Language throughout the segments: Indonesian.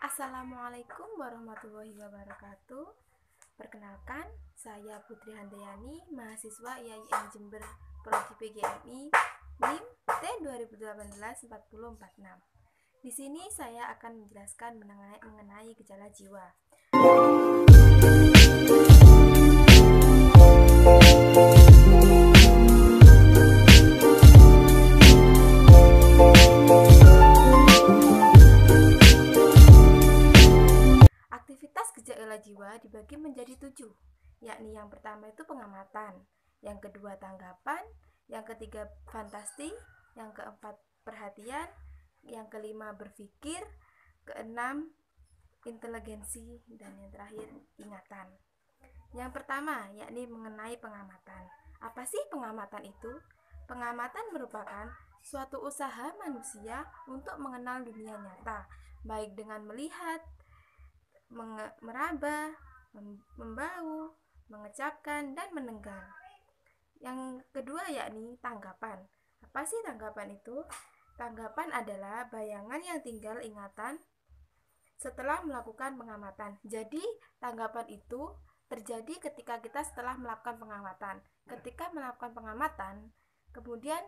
Assalamualaikum warahmatullahi wabarakatuh. Perkenalkan, saya Putri Handayani, mahasiswa IAIN Jember Prodi PGMI NIM T2018-4046. Di sini saya akan menjelaskan mengenai gejala jiwa. Aktivitas gejala jiwa dibagi menjadi 7, yakni yang pertama itu pengamatan, yang kedua tanggapan, yang ketiga fantasi, yang keempat perhatian, yang kelima berpikir, keenam inteligensi, dan yang terakhir ingatan. Yang pertama yakni mengenai pengamatan. Apa sih pengamatan itu? Pengamatan merupakan suatu usaha manusia untuk mengenal dunia nyata, baik dengan melihat, meraba, membau, mengecapkan, dan mendengar. Yang kedua yakni tanggapan. Apa sih tanggapan itu? Tanggapan adalah bayangan yang tinggal ingatan setelah melakukan pengamatan. Jadi tanggapan itu terjadi ketika kita setelah melakukan pengamatan. Ketika melakukan pengamatan, kemudian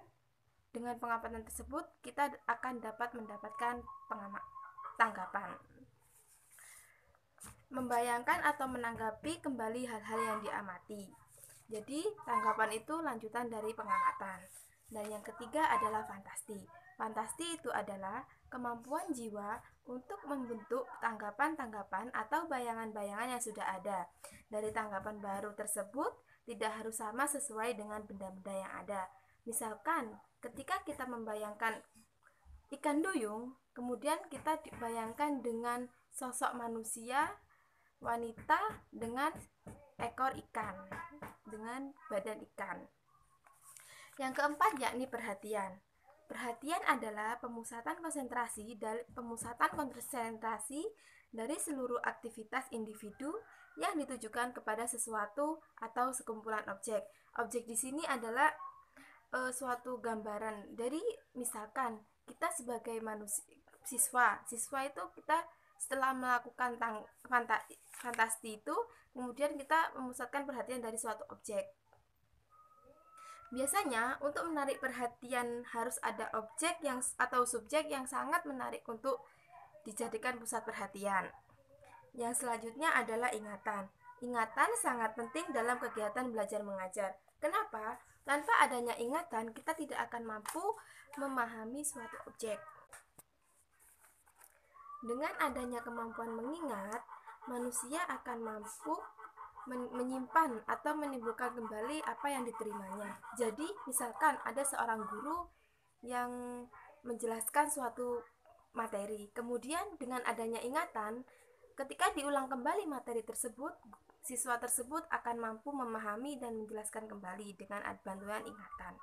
dengan pengamatan tersebut kita akan dapat mendapatkan tanggapan. Membayangkan atau menanggapi kembali hal-hal yang diamati. Jadi tanggapan itu lanjutan dari pengamatan. Dan yang ketiga adalah fantasi. Fantasi itu adalah kemampuan jiwa untuk membentuk tanggapan-tanggapan atau bayangan-bayangan yang sudah ada. Dari tanggapan baru tersebut tidak harus sama sesuai dengan benda-benda yang ada. Misalkan ketika kita membayangkan ikan duyung, kemudian kita dibayangkan dengan sosok manusia wanita dengan ekor ikan, dengan badan ikan. Yang keempat yakni perhatian. Perhatian adalah pemusatan konsentrasi dari seluruh aktivitas individu yang ditujukan kepada sesuatu atau sekumpulan objek. Objek di sini adalah suatu gambaran dari, misalkan kita sebagai siswa itu kita setelah melakukan fantasi itu, kemudian kita memusatkan perhatian dari suatu objek. Biasanya untuk menarik perhatian harus ada objek atau subjek yang sangat menarik untuk dijadikan pusat perhatian. Yang selanjutnya adalah ingatan. Ingatan sangat penting dalam kegiatan belajar mengajar. Kenapa? Tanpa adanya ingatan, kita tidak akan mampu memahami suatu objek. Dengan adanya kemampuan mengingat, manusia akan mampu menyimpan atau menimbulkan kembali apa yang diterimanya. Jadi, misalkan ada seorang guru yang menjelaskan suatu materi, kemudian dengan adanya ingatan, ketika diulang kembali materi tersebut, siswa tersebut akan mampu memahami dan menjelaskan kembali dengan bantuan ingatan.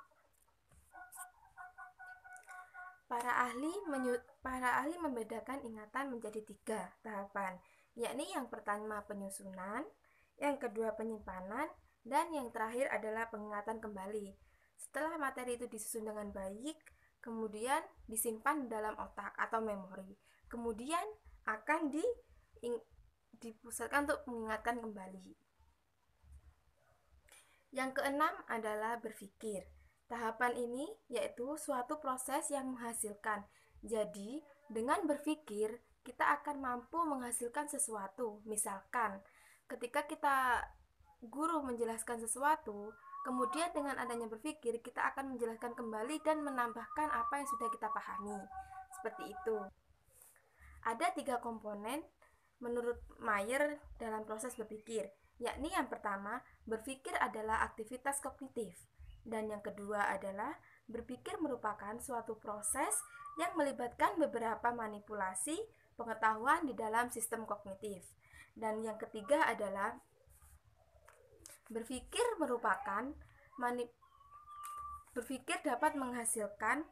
Para ahli membedakan ingatan menjadi 3 tahapan, yakni yang pertama penyusunan, yang kedua penyimpanan, dan yang terakhir adalah pengingatan kembali. Setelah materi itu disusun dengan baik, kemudian disimpan dalam otak atau memori, kemudian akan dipusatkan untuk mengingatkan kembali. Yang keenam adalah berpikir. Tahapan ini yaitu suatu proses yang menghasilkan. Jadi, dengan berpikir, kita akan mampu menghasilkan sesuatu. Misalkan, ketika guru menjelaskan sesuatu, kemudian dengan adanya berpikir, kita akan menjelaskan kembali dan menambahkan apa yang sudah kita pahami. Seperti itu. Ada 3 komponen menurut Mayer dalam proses berpikir, yakni yang pertama, berpikir adalah aktivitas kognitif. Dan yang kedua adalah berpikir merupakan suatu proses yang melibatkan beberapa manipulasi pengetahuan di dalam sistem kognitif. Dan yang ketiga adalah berpikir dapat menghasilkan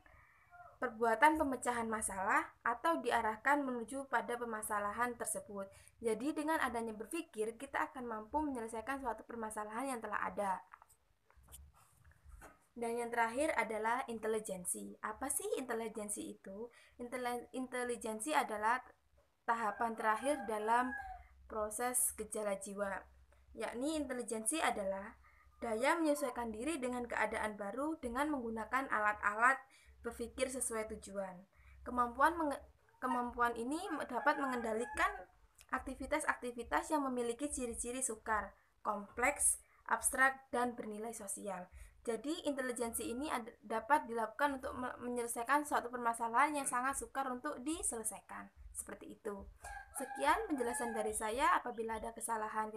perbuatan pemecahan masalah atau diarahkan menuju pada permasalahan tersebut. Jadi dengan adanya berpikir, kita akan mampu menyelesaikan suatu permasalahan yang telah ada. Dan yang terakhir adalah inteligensi. Apa sih inteligensi itu? Inteligensi adalah tahapan terakhir dalam proses gejala jiwa, yakni intelijensi adalah daya menyesuaikan diri dengan keadaan baru dengan menggunakan alat-alat berpikir sesuai tujuan. Kemampuan ini dapat mengendalikan aktivitas-aktivitas yang memiliki ciri-ciri sukar, kompleks, abstrak, dan bernilai sosial. Jadi, intelijensi ini dapat dilakukan untuk menyelesaikan suatu permasalahan yang sangat sukar untuk diselesaikan. Seperti itu. Sekian penjelasan dari saya. Apabila ada kesalahan